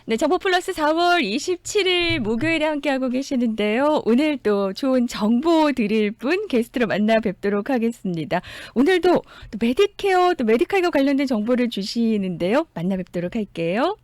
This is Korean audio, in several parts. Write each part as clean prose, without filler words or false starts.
네, 정보 플러스 4월 27일 목요일에 함께하고 계시는데요. 오늘 또 좋은 정보 드릴 분 게스트로 만나 뵙도록 하겠습니다. 오늘도 또 메디케어, 또 메디칼과 관련된 정보를 주시는데요. 만나 뵙도록 할게요.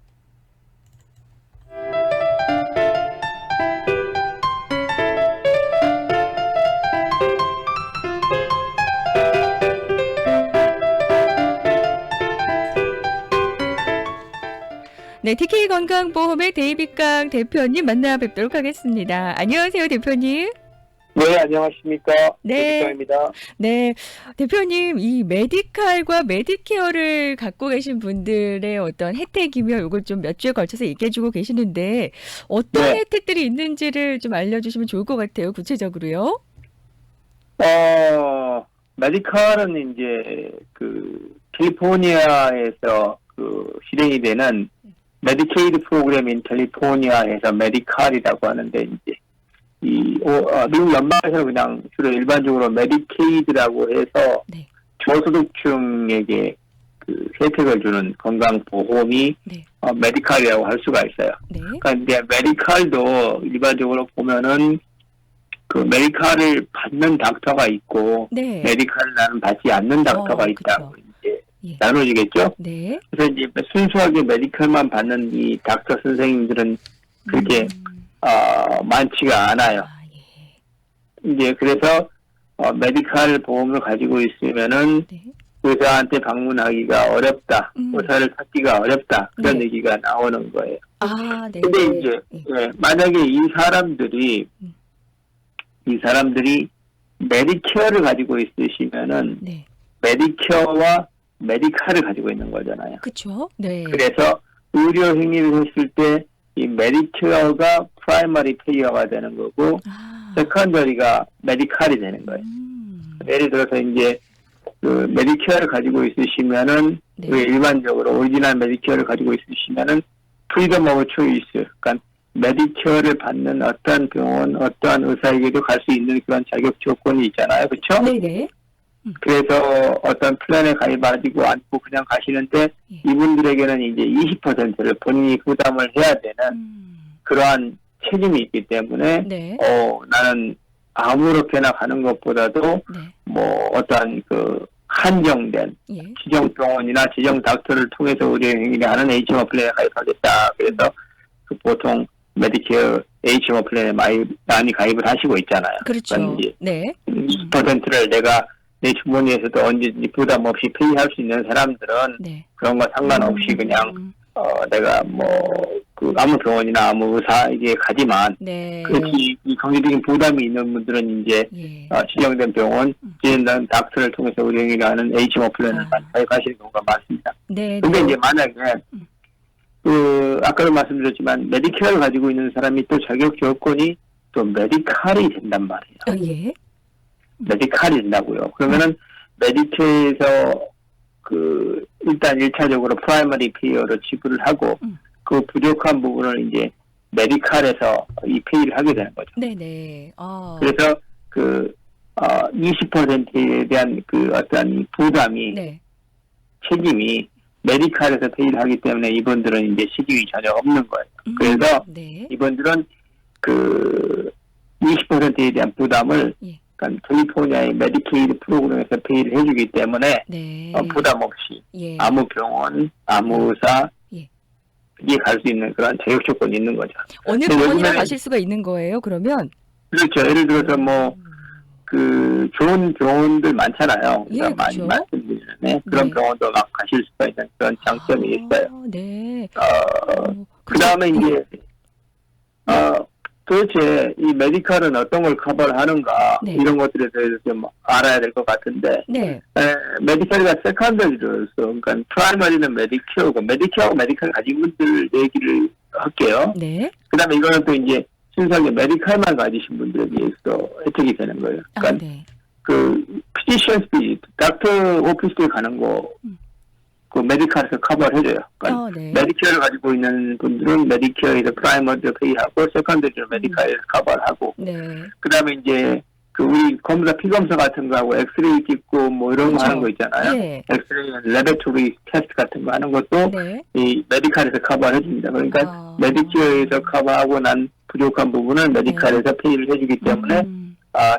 네, TK 건강보험의 데이비강 대표님 만나 뵙도록 하겠습니다. 안녕하세요, 대표님. 네, 안녕하십니까. 네. 대표입니다. 네, 대표님, 이 메디칼과 메디케어를 갖고 계신 분들의 어떤 혜택이며 이걸 좀 몇 주에 걸쳐서 얘기해주고 계시는데 어떤 네. 혜택들이 있는지를 좀 알려주시면 좋을 것 같아요, 구체적으로요. 메디칼은 이제 캘리포니아에서 실행이 되는 메디케이드 프로그램인 캘리포니아에서 메디칼이라고 하는데 이제 미국 연방에서 그냥 주로 일반적으로 메디케이드라고 해서 네. 저소득층에게 혜택을 주는 건강보험이 네. 메디칼이라고 할 수가 있어요. 네. 그러니까 이제 메디칼도 일반적으로 보면은 메디칼을 받는 닥터가 있고 네. 메디칼을 나는 받지 않는 닥터가 있다고 그쵸. 이제 예. 나눠지겠죠. 네. 그래서 이제 순수하게 메디칼만 받는 이 닥터 선생님들은 그렇게 많지가 않아요. 예. 이제 그래서 메디칼 보험을 가지고 있으면은 네. 의사한테 방문하기가 어렵다, 의사를 찾기가 어렵다 그런 네. 얘기가 나오는 거예요. 네. 근데 이제 만약에 이 사람들이 메디케어를 가지고 있으시면은 네. 메디케어와 메디칼을 가지고 있는 거잖아요. 그쵸? 네. 그래서 의료 행위를 했을 때 이 메디케어가 프라이머리 페이어가 되는 거고 세컨더리가 메디칼이 되는 거예요. 예를 들어서 이제 메디케어를 가지고 있으시면은 네. 일반적으로 오리지널 메디케어를 가지고 있으시면은 프리덤 오브 초이스, 그러니까 메디케어를 받는 어떠한 병원, 어떠한 의사에게도 갈 수 있는 그런 자격 조건이 있잖아요. 그렇죠? 네네. 그래서 어떤 플랜에 가입하지고 않고 그냥 가시는데 예. 이분들에게는 이제 20%를 본인이 부담을 해야 되는 그러한 책임이 있기 때문에 네. 나는 아무렇게나 가는 것보다도 네. 뭐 어떠한 한정된 예. 지정 병원이나 지정 닥터를 통해서 의료 행위를 하는 HMO 플랜에 가입하겠다. 그래서 보통 메디케어 HMO 플랜에 많이 가입을 하시고 있잖아요. 그렇죠. 그러니까 이제 네. 20%를 내가 내 주머니에서도 언제든지 부담 없이 페이할 수 있는 사람들은 네. 그런 거 상관없이 그냥 내가 아무 병원이나 아무 의사에게 가지만 네. 그렇게 이 경제적인 부담이 있는 분들은 이제 예. 지정된 병원, 지정된 닥터를 통해서 의료 행위를 하는 HMO 플랜을 가입하시는 경우가 많습니다. 네. 근데 네. 이제 만약에 아까도 말씀드렸지만 메디케어를 가지고 있는 사람이 또 자격 조건이 또 메디칼이 된단 말이에요. 예. 메디칼이 된다고요. 그러면은 메디케어에서 일단 1차적으로 프라이머리 페이어로 지불을 하고 그 부족한 부분을 이제 메디칼에서 이 페이를 하게 되는 거죠. 네네. 그래서 20%에 대한 어떠한 이 부담이 네. 책임이 메디칼에서 페이를 하기 때문에 이분들은 이제 시중이 전혀 없는 거예요. 그래서 네. 이분들은 20%에 대한 부담을 예. 그러니까 캘리포니아의 메디케이드 프로그램에서 페이를 해주기 때문에 네. 부담 없이 예. 아무 병원, 아무 의사 예. 이게 갈 수 있는 그런 자격 조건이 있는 거죠. 어느 근데 병원이나 요즘에는- 가실 수가 있는 거예요, 그러면? 그렇죠. 예를 들어서 좋은 병원들 많잖아요. 예, 우리가 많이 그렇죠. 말씀드리는 그런 네. 병원도 막 가실 수가 있는 그런 장점이 있어요. 네. 그 다음에 이제 도대체 이 메디칼은 어떤 걸 커버를 하는가 네. 이런 것들에 대해서 좀 알아야 될 것 같은데 네. 메디칼과 세컨더리로서 그러니까 프라이머리는 메디케어고 메디칼 가진 분들 얘기를 할게요. 네. 그 다음에 이거는 또 이제 순수하게 메디칼만 가지신 분들에 비해서 혜택이 되는 거예요. 그러니까 네. 피지션 스피 닥터 오피스에 가는 거 메디칼에서 커버를 해줘요. 그러니까 네. 메디케어를 가지고 있는 분들은 메디케어에서 프라이머리를 페이하고 세컨더리로 메디칼에서 커버를 하고 네. 그 다음에 이제 그 우리 검사 피검사 같은 거 하고 엑스레이 찍고 뭐 이런 거 그렇죠. 하는 거 있잖아요. 예. 엑스레이 레베토리 테스트 같은 거 하는 것도 네. 이 메디칼에서 커버해 줍니다. 그러니까 메디케어에서 커버하고 난 부족한 부분은 메디칼에서 페이를 해주기 때문에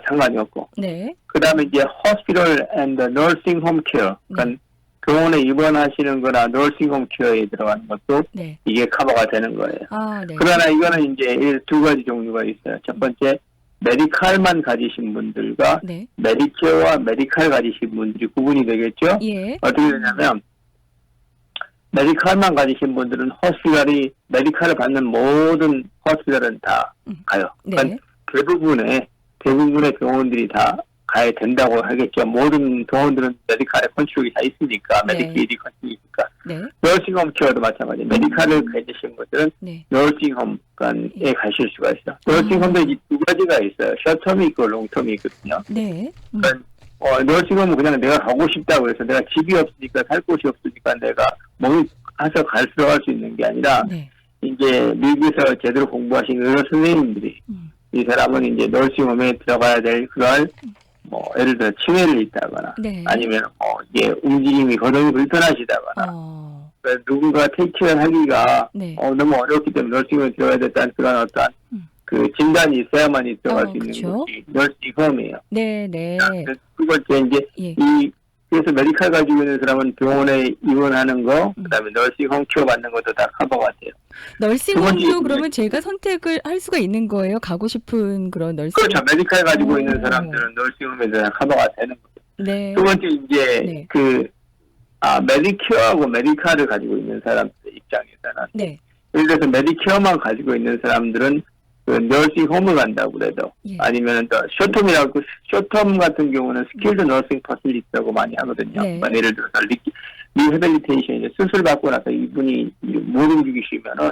상관이 없고. 네. 그다음에 이제 hospital and nursing home care. 그러니까 병원에 입원하시는 거나 nursing home care에 들어가는 것도 네. 이게 커버가 되는 거예요. 아, 네. 그러나 이거는 이제 두 가지 종류가 있어요. 첫 번째, 메디칼만 가지신 분들과 네. 메디케어와 메디칼 가지신 분들이 구분이 되겠죠? 예. 어떻게 되냐면, 메디칼만 가지신 분들은 호스피탈이 메디칼을 받는 모든 호스피탈은 다 가요. 네. 그러니까 대부분의 병원들이 다 가야 된다고 하겠죠. 모든 병원들은 메디칼에 컨트롤이 다 있으니까, 네. 메디케이드 컨트롤이 있으니까. 네. 너싱홈 케어도 마찬가지예요. 메디칼을 가지신 분들은 네. 너싱홈에 가실 수가 있어요. 너싱홈도 이제 두 가지가 있어요. 셔텀이 있고 롱텀이 있거든요. 네. 그러니까 너싱홈은 그냥 내가 가고 싶다고 해서 내가 집이 없으니까 살 곳이 없으니까 내가 몸이 가서 들어갈 수 있는 게 아니라 네. 이제 미국에서 제대로 공부하신 의료 선생님들이 이 사람은 이제 너싱홈에 들어가야 될 그럴 뭐 예를 들어 치매를 있다거나 네. 아니면 이게 움직임이 거동이 불편하시다거나 누군가 테이크를 하기가 네. 너무 어렵기 때문에 너싱홈에 들어가야 된다는 그런 어떤 그 진단이 있어야만이 들어갈 수 있는 그쵸? 것이 너싱홈이에요. 네, 네. 두 번째 이제 예. 그래서 메디칼 가지고 있는 사람은 병원에 입원하는 거, 그다음에 너싱홈 케어 받는 것도 다 커버가 돼요. 널싱홈도 그러면 제가 선택을 할 수가 있는 거예요? 가고 싶은 그런 널싱. 그렇죠. 메디칼 가지고 있는 사람들은 너싱홈에서 다 커버가 되는 거죠. 네. 두 번째 이제 네. 메디케어하고 메디칼을 가지고 있는 사람들 입장에서는 네. 예를 들어서 메디케어만 가지고 있는 사람들은 그 너싱홈을 간다고 그래도 예. 아니면 또 쇼텀이라고 쇼텀 같은 경우는 스킬드 너싱 퍼실리티라고 많이 하거든요. 네. 그러니까 예를 들어서 리해빌리테이션 이제 수술 받고 나서 이분이 못 움직이시면은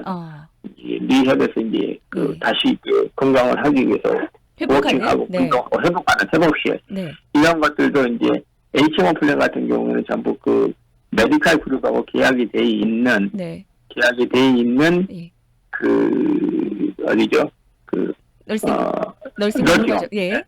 이 리헵에서 이제 다시 건강을 하기 위해서 워킹하고 네. 회복하는 회복시에 네. 이런 것들도 이제 HMO 플랜 같은 경우는 전부 그 메디칼 그룹하고 계약이 돼 있는 네. 예. 그 어디죠? 그 널싱홈 거죠. 예.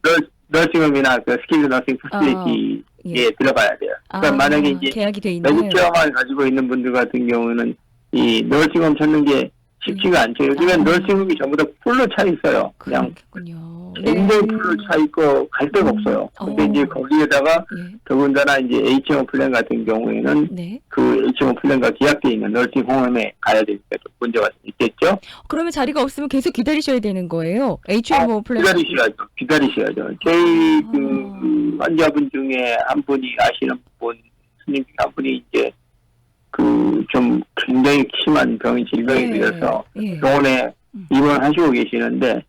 너싱홈이나 그 스킬드 너싱 퍼실리티에 들어가야 돼요. 그러니까 만약에 이제 계약이 돼 있는 메디케어만 가지고 있는 분들 같은 경우는 이 너싱홈 찾는 게 쉽지가 않죠. 요즘엔 너싱홈이 전부 다 풀로 차 있어요. 그냥 그렇군요. 굉장히 풀로 차 있고 갈 데가 없어요. 근데 이제 거기에다가 더군다나 이제 HMO 플랜 같은 경우에는 네. 그 HMO 플랜과 계약되어 있는 너싱홈에 가야 되니까 좀 문제가 있겠죠. 그러면 자리가 없으면 계속 기다리셔야 되는 거예요. HMO 플랜. 기다리셔야죠. 저희 그 환자분 중에 한 분이 아시는 분, 스님 중에 한 분이 이제 그 좀 굉장히 심한 질병이 들어서 병원에 입원하시고 계시는데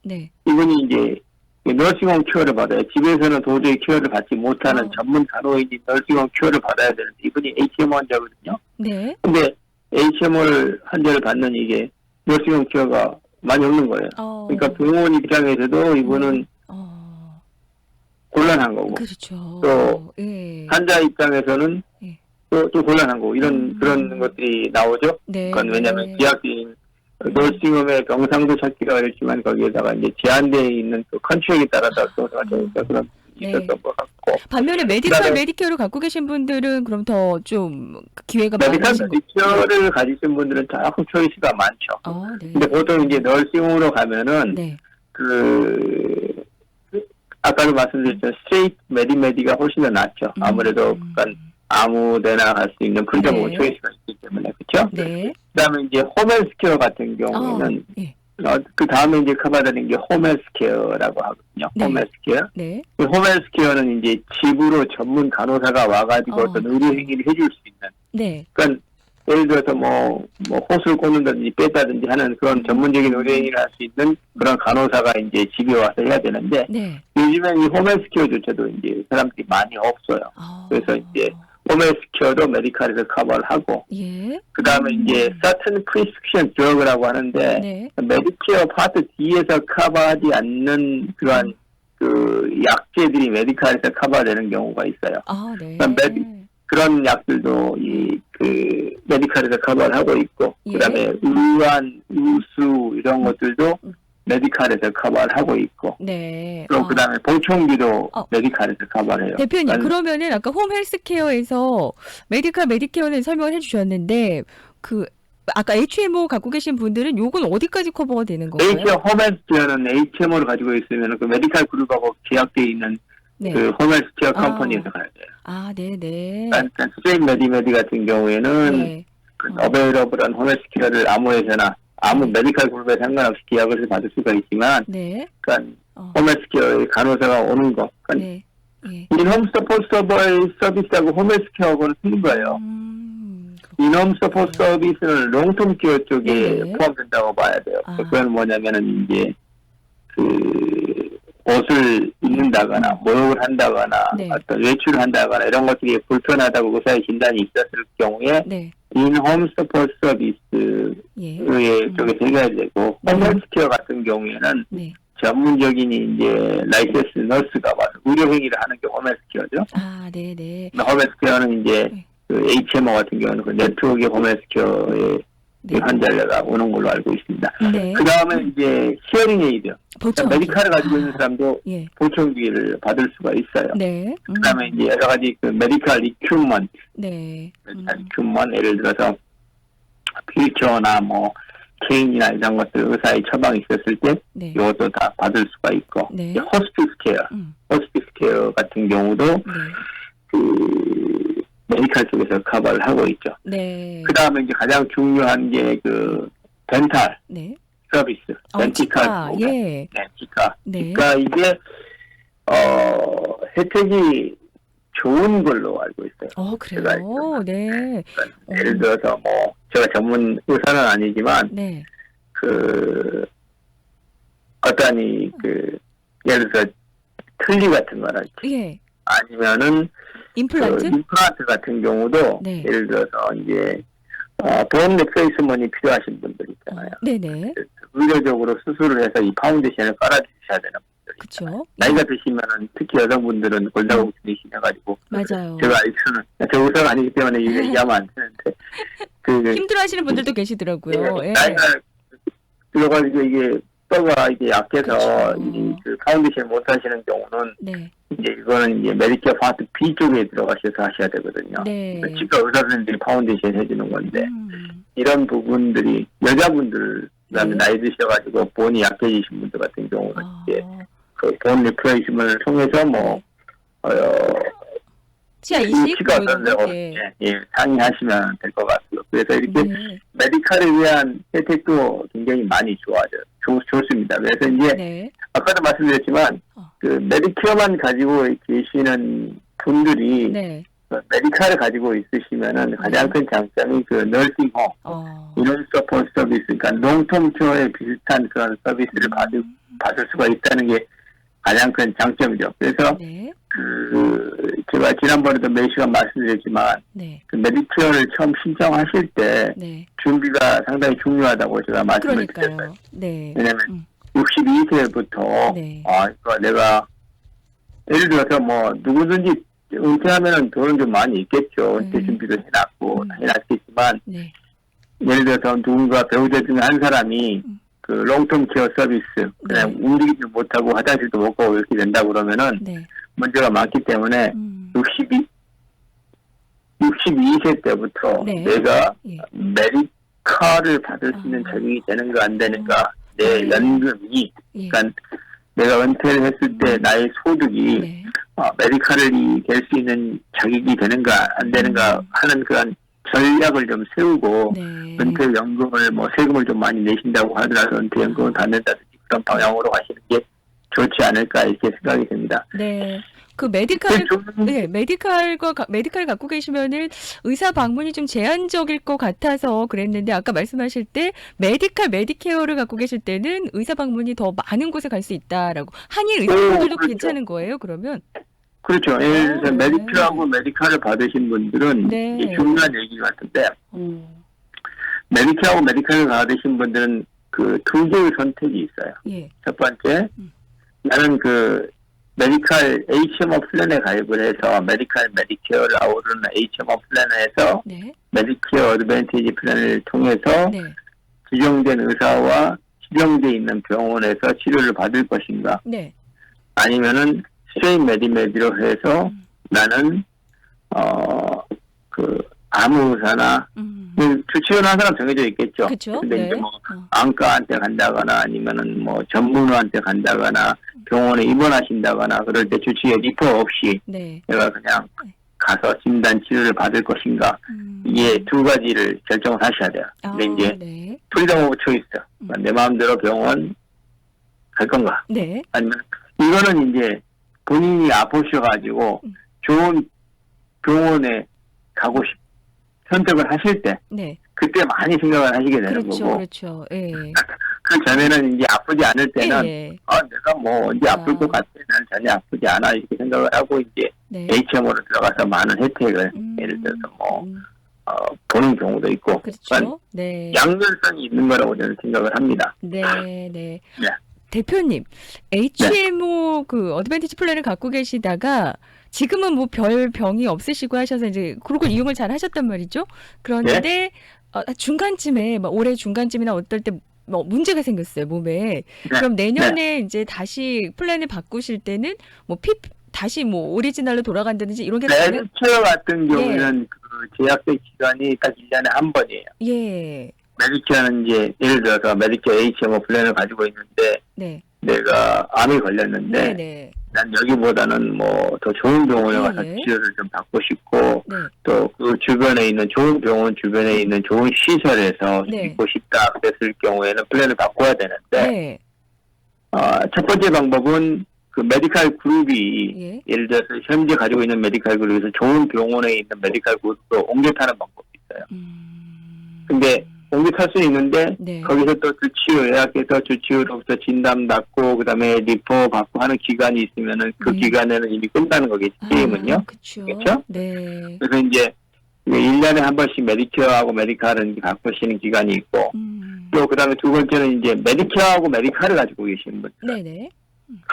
이분이 이제 너싱홈 케어를 받아요. 집에서는 도저히 케어를 받지 못하는 전문 간호인이 너싱홈 케어를 받아야 되는데 이분이 HMO 환자거든요. 네. 근데 HMO 환자를 받는 이게 너싱홈 케어가 많이 없는 거예요. 그러니까 병원 입장에서도 이분은 곤란한 거고. 그렇죠. 또 환자 입장에서는 또 곤란한 거고 그런 것들이 나오죠. 네. 그건 왜냐하면 계약인 너싱홈의 병상도 찾기가 어렵지만 거기에다가 이제 제한되어 있는 그 컨트랙에 따라서 또 그런 있었던 것 같고. 반면에 메디케어를 갖고 계신 분들은 그럼 더 좀 기회가 많으신 메디케어를 가지신 분들은 조금 초이스가 많죠. 네. 근데 보통 이제 너싱홈으로 가면은 아까도 말씀드렸죠. 스트레이트 메디가 훨씬 더 낫죠. 아무래도 아무데나 갈 수 있는 프리덤 초이스가 있기 때문에 그렇죠. 네. 그다음에 이제 홈헬스케어 같은 경우에는 그 다음에 이제 커버되는 게 홈헬스케어라고 하거든요. 홈헬스케어. 네. 홈헬스케어는 이제 집으로 전문 간호사가 와가지고 어떤 의료 행위를 해줄 수 있는. 네. 그러니까 예를 들어서 뭐 호수를 꽂는다든지 뺐다든지 하는 그런 전문적인 의료 행위를 할 수 있는 그런 간호사가 이제 집에 와서 해야 되는데 요즘엔 이 홈헬스케어조차도 이제 사람들이 많이 없어요. 그래서 이제 홈헬스케어도 메디칼에서 커버를 하고, 그 다음에 이제 certain prescription drug라고 하는데, 메디케어 파트 D에서 커버하지 않는 그러한 그 약제들이 메디칼에서 커버되는 경우가 있어요. 그런 약들도 그 메디칼에서 커버를 하고 있고, 그 다음에 우한, 우수 이런 것들도 메디칼에서 커버를 하고 있고, 네. 또 그다음에 보청비도 어. 메디칼에서 커버를 해요. 대표님, 그러니까 그러면은 아까 홈 헬스케어에서 메디칼, 메디케어는 설명을 해주셨는데, 그, 아까 HMO 갖고 계신 분들은 요건 어디까지 커버가 되는 건가요? 홈헬스케어는 HMO를 가지고 있으면 그 메디칼 그룹하고 계약되어 있는 네. 그 홈헬스케어 아. 컴퍼니에서 가야 돼요. 아, 네네. 그러니까 스트레인 메디메디 같은 경우에는 네. 그 어베이러블한 홈헬스케어를 아무에서나 아무 네. 메디칼 그룹에 상관없이 계약을 받을 수가 있지만, 네. 그러니까 어. 홈헬스케어의 간호사가 오는 거, 그러니까 네. 예. 인홈 서포트 서비스하고 홈헬스케어하고는 틀린 거예요. 인홈 서포트 서비스는 롱텀 케어 쪽에 네. 포함된다고 봐야 돼요. 아. 그건 뭐냐면은 이제 그 옷을 입는다거나 모욕을 한다거나 네. 어떤 외출을 한다거나 이런 것들이 불편하다고 의사의 진단이 있었을 경우에 네. 인홈 서포트 서비스의 예. 쪽에 들어가야 되고, 네. 홈헬스케어 같은 경우에는 네. 전문적인 이제 라이센스 너스가 와서 의료 행위를 하는 게 홈헬스케어죠. 아, 네네. 홈헬스케어는 이제 네. 그 HMO 같은 경우는 그 네트워크의 홈헬스케어에 네. 환자가 오는 걸로 알고 있습니다. 네. 그 다음에 이제 히어링 에이드, 보청. 메디칼을 가지고 있는 사람도 예. 보청기를 받을 수가 있어요. 네. 그 다음에 이제 여러 가지 그 메디칼 이큐먼, 네. 메디칼 이큐먼, 예를 들어서 휠체어나 뭐 케인이나 이런 것들 의사의 처방이 있었을 때 네. 이것도 다 받을 수가 있고, 네. 이제 호스피스 케어, 호스피스 케어 같은 경우도 네. 그 메디칼 쪽에서 커버를 하고 있죠. 네. 그 다음에 이제 가장 중요한 게 그 덴탈 네. 서비스, 덴티칼, 치과. 예. 치과. 네. 그러니까 이게 혜택이 좋은 걸로 알고 있어요. 제가 그래요? 네. 그러니까 예를 들어서 뭐 제가 전문 의사는 아니지만 네. 그 어떤 그 예를 들어서 틀니 같은 거랄지 예. 아니면은 임플란트? 그 임플란트 같은 경우도 네. 예를 들어서 이제 본 리플레이스먼이 필요하신 분들 있잖아요. 네네. 의료적으로 수술을 해서 이 파운데이션을 깔아주셔야 되는 분들 있잖아요. 그쵸. 나이가 드시면은 특히 여성분들은 골다공증이 심해가지고 맞아요. 제가 알기로는 저 의사가 아니기 때문에 이거 얘기하면 안 되는데 그 힘들어하시는 분들도 계시더라고요. 예. 나이가 들어가지고 이게 뼈가 이게 약해서 그쵸. 그 파운데이션 못 하시는 경우는 네. 이제 이거는 이제 메디케어 파트 B 쪽에 들어가셔서 하셔야 되거든요. 네. 치과 의사선생님들이 파운데이션 해주는 건데 음. 이런 부분들이 여자분들 그다음에 네. 나이 드셔가지고 본이 약해지신 분들 같은 경우는 이제 아. 그본 리플레이스먼을 통해서 뭐 치아 이식? 치과 뭐 이런 거? 선생하고 예. 상의하시면 될 것 같고요. 그래서 이렇게 네. 메디칼에 대한 혜택도 굉장히 많이 좋습니다. 그래서 이제 네. 아까도 말씀드렸지만 그 메디케어만 가지고 계시는 분들이 네. 그 메디칼을 가지고 있으시면은 가장 큰 장점이 그 너싱홈, 인원 서포트 서비스, 그러니까 롱텀 케어에 비슷한 그런 서비스를 받을 수가 있다는 게 가장 큰 장점이죠. 그래서 네. 제가 지난번에도 몇 시간 말씀드렸지만 네. 그 메디케어를 처음 신청하실 때 네. 준비가 상당히 중요하다고 제가 말씀을 드렸어요. 그러니까요. 네. 왜냐하면 62세부터 네. 이거 내가 예를 들어서 뭐 누구든지 은퇴하면은 돈은 좀 많이 있겠죠. 은퇴 준비도 해놨겠지만 네. 예를 들어서 누군가 배우자 중에 한 사람이 그 롱텀 케어 서비스 그냥 움직이지 못하고 화장실도 못 가고 이렇게 된다 그러면은 네. 문제가 많기 때문에 62세 때부터 네. 내가 예. 메디칼을 받을 수 있는 자격이 되는가 안 되는가 내 네. 연금이 예. 그러니까 내가 은퇴를 했을 때 나의 소득이 네. 메디칼이 될 수 있는 자격이 되는가 안 되는가 하는 그런 전략을 좀 세우고 네. 은퇴연금을 뭐 세금을 좀 많이 내신다고 하더라도 은퇴연금을 받는다든지 그런 방향으로 가시는 게 좋지 않을까 이렇게 생각이 됩니다. 네. 그 메디칼을 갖고 계시면은 의사 방문이 좀 제한적일 것 같아서 그랬는데 아까 말씀하실 때 메디케어를 갖고 계실 때는 의사 방문이 더 많은 곳에 갈 수 있다라고 한일 의사분들도 그렇죠. 괜찮은 거예요? 그러면? 그렇죠. 예를 들어서 메디케어하고 메디칼을 받으신 분들은 네. 이게 중요한 얘기 같은데 메디케어하고 메디칼을 받으신 분들은 그 두 개의 선택이 있어요. 예. 첫 번째 나는 그 메디칼 HMO 플랜에 가입을 해서 메디케어를 아우르는 HMO 플랜에서 네. 메디케어 어드밴티지 플랜을 통해서 네. 지정된 의사와 지정돼 있는 병원에서 치료를 받을 것인가, 네. 아니면은 스트레이트 메디메디로 해서 나는 아무 의사나 주치의는 한 사람 정해져 있겠죠. 그렇죠. 근데 네. 이제 뭐 안과한테 간다거나 아니면은 뭐 전문의한테 간다거나 병원에 입원하신다거나 그럴 때 주치의 리포 없이 네. 내가 그냥 가서 진단 치료를 받을 것인가, 이게 두 가지를 결정을 하셔야 돼요. 근데 이제 네. 프리덤 오브 초이스, 내 마음대로 병원 갈 건가, 네. 아니면 이거는 이제 본인이 아프셔가지고 좋은 병원에 가고 선택을 하실 때, 네. 그때 많이 생각을 하시게 되는 그렇죠. 거고, 그렇죠. 예. 그 전에는 이제 아프지 않을 때는 예. 내가 뭐 언제 아플 것 같아, 난 전혀 아프지 않아, 이렇게 생각을 하고 이제 네. HMO로 들어가서 많은 혜택을 예를 들어서 뭐 보는 경우도 있고, 그렇죠. 그러니까 네. 양면성이 있는 거라고 저는 생각을 합니다. 네, 네. 네. 대표님, HMO 그 어드밴티지 플랜을 갖고 계시다가 지금은 뭐 별 병이 없으시고 하셔서 이제 그러고 이용을 잘 하셨단 말이죠. 그런데 중간쯤에 올해 중간쯤이나 어떨 때 뭐 문제가 생겼어요, 몸에. 그럼 내년에 이제 다시 플랜을 바꾸실 때는 뭐 다시 뭐 오리지널로 돌아간다든지 이런 게 가능? 메디케어 같은 경우는 그 제약된 기간이 딱 1년에 한 번이에요. 예. 메디케어는 이제 예를 들어서 메디케어 HMO 플랜을 가지고 있는데 네. 내가 암이 걸렸는데 네, 네. 난 여기보다는 뭐 더 좋은 병원에 가서 예. 치료를 좀 받고 싶고, 네. 또 그 주변에 있는 좋은 병원 주변에 있는 좋은 시설에서 네. 있고 싶다 그랬을 경우에는 플랜을 바꿔야 되는데, 네. 첫 번째 방법은 그 메디컬 그룹이 예. 예를 들어서 현재 가지고 있는 메디컬 그룹에서 좋은 병원에 있는 메디컬 그룹으로 옮겨 타는 방법이 있어요. 근데 옮겨 탈 수 있는데 네. 거기서 또 주치의 예약해서 주치의로부터 진단 받고 그다음에 리포 받고 하는 기간이 있으면은 그 네. 기간에는 이미 끝나는 거겠지, 게임은요. 그렇죠. 그렇죠? 네. 그래서 이제 1년에 한 번씩 메디케어하고 메디칼은 바꾸시는 기간이 있고, 또 그다음에 두 번째는 이제 메디케어하고 메디칼을 가지고 계시는 분들, 네네.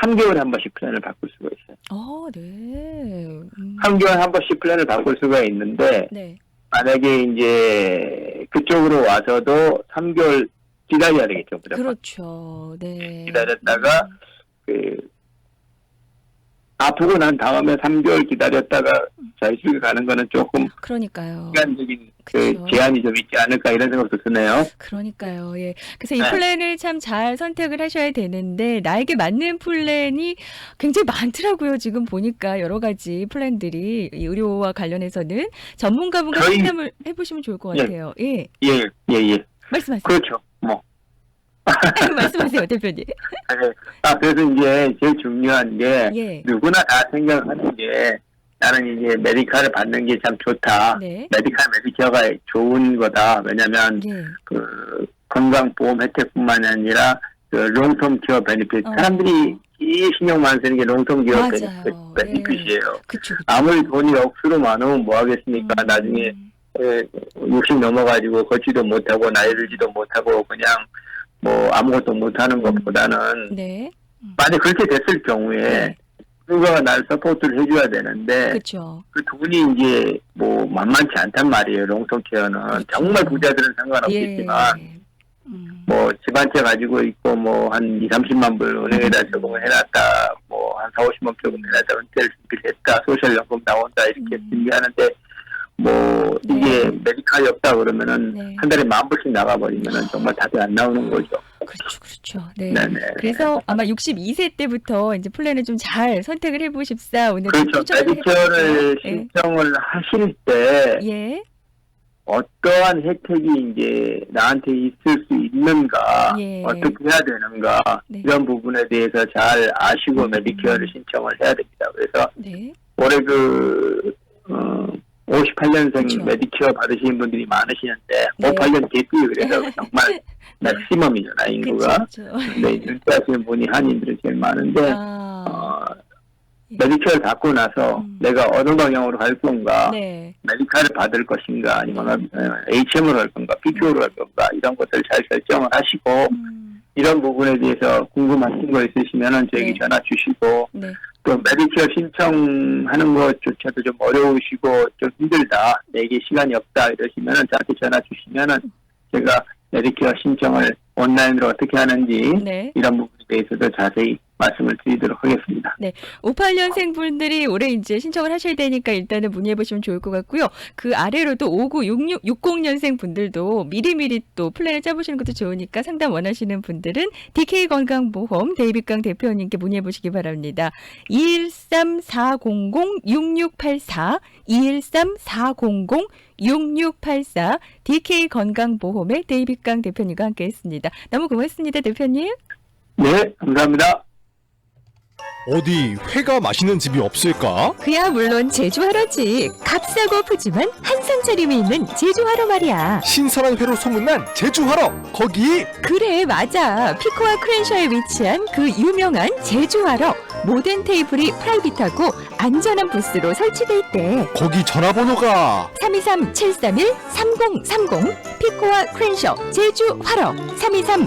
3개월에 한 번씩 플랜을 바꿀 수가 있어요. 네. 3개월에 한 번씩 플랜을 바꿀 수가 있는데, 네. 만약에 이제 그쪽으로 와서도 3개월 기다려야 되겠죠. 무조건. 그렇죠. 네. 기다렸다가 아프고 난 다음에 3개월 기다렸다가 자유식에 가는 거는 조금 그러니까요. 시간적인 그쵸. 제한이 좀 있지 않을까 이런 생각도 드네요. 그러니까요. 예. 그래서 이 네. 플랜을 참 잘 선택을 하셔야 되는데 나에게 맞는 플랜이 굉장히 많더라고요. 지금 보니까 여러 가지 플랜들이 이 의료와 관련해서는 전문가분과 상담을 해보시면 좋을 것 같아요. 예. 예. 말씀하세요. 그렇죠. 뭐. 말씀하세요, 대표님. 그래서 이제 제일 중요한 게 예. 누구나 다 생각하는 게 나는 이제 메디칼을 받는 게 참 좋다. 네. 메디케어가 좋은 거다. 왜냐면 예. 그 건강보험 혜택뿐만 아니라 그 롱텀 케어 베니핏. 사람들이 이 신경 많이 쓰는 게 롱텀 케어 베니핏이에요. 그쵸. 아무리 돈이 억수로 많으면 뭐 하겠습니까? 나중에 60 넘어가지고 걷지도 못하고 나이 들지도 못하고 그냥 뭐 아무것도 못하는 것보다는 네. 만약 그렇게 됐을 경우에 네. 누가 날 서포트를 해줘야 되는데 그렇죠. 그 돈이 이제 뭐 만만치 않단 말이에요. 롱텀 케어는. 그렇죠. 정말 부자들은 상관없겠지만 예. 뭐 집 한 채 가지고 있고 뭐 한 2, 30만 불 은행에다 저금을 해놨다, 뭐 한 4, 50만 저금 해놨다, 은퇴를 준비를 했다, 소셜연금 나온다 이렇게 준비하는데 뭐 이게 메디칼이 없다 그러면은 한 달에 10,000불씩 나가버리면은 정말 답이 안 나오는 거죠. 그렇죠. 네. 네네. 그래서 아마 62세 때부터 이제 플랜을 좀 잘 선택을 해보십사. 오늘 그렇죠. 메디케어를 신청을 하실 때 예. 어떠한 혜택이 이제 나한테 있을 수 있는가, 예. 어떻게 해야 되는가, 이런 부분에 대해서 잘 아시고 메디케어를 신청을 해야 됩니다. 그래서 올해 58년생 그렇죠. 메디케어 받으시는 분들이 많으시는데 58년 개띠 그래서 정말 맥시멈이잖아, 인구가. 근데 은퇴하시는 분이 한인들이 제일 많은데 메디케어를 받고 나서 내가 어느 방향으로 갈 건가, 메디칼을 받을 것인가, 아니면 HM으로 할 건가, PPO로 할 건가, 이런 것들 잘 결정을 하시고 이런 부분에 대해서 궁금하신 거 있으시면 저에게 전화 주시고 또 메디케어 신청하는 것조차도 좀 어려우시고 좀 힘들다, 내게 시간이 없다 이러시면 저한테 전화 주시면 제가 메디케어 신청을 온라인으로 어떻게 하는지 네. 이런 부분에 대해서도 자세히 말씀을 드리도록 하겠습니다. 58년생 분들이 올해 이제 신청을 하셔야 되니까 일단은 문의해 보시면 좋을 것 같고요. 그 아래로도 60년생 분들도 미리미리 또 플랜을 짜보시는 것도 좋으니까 상담 원하시는 분들은 DK 건강보험 데이빗강 대표님께 문의해 보시기 바랍니다. 213-400-6684 213-400-6684 DK 건강보험의 데이빗강 대표님과 함께했습니다. 너무 고맙습니다, 대표님. 네, 감사합니다. 어디 회가 맛있는 집이 없을까? 그야 물론 제주화로지. 값싸고 푸짐한 한상 차림이 있는 제주화로 말이야. 신선한 회로 소문난 제주화로 거기 그래 맞아. 피코와 크랜셔에 위치한 그 유명한 제주화로 모든 테이블이 프라이빗하고 안전한 부스로 설치돼 있대. 거기 전화번호가 323-731-3030 피코와 크랜셔 제주화로 323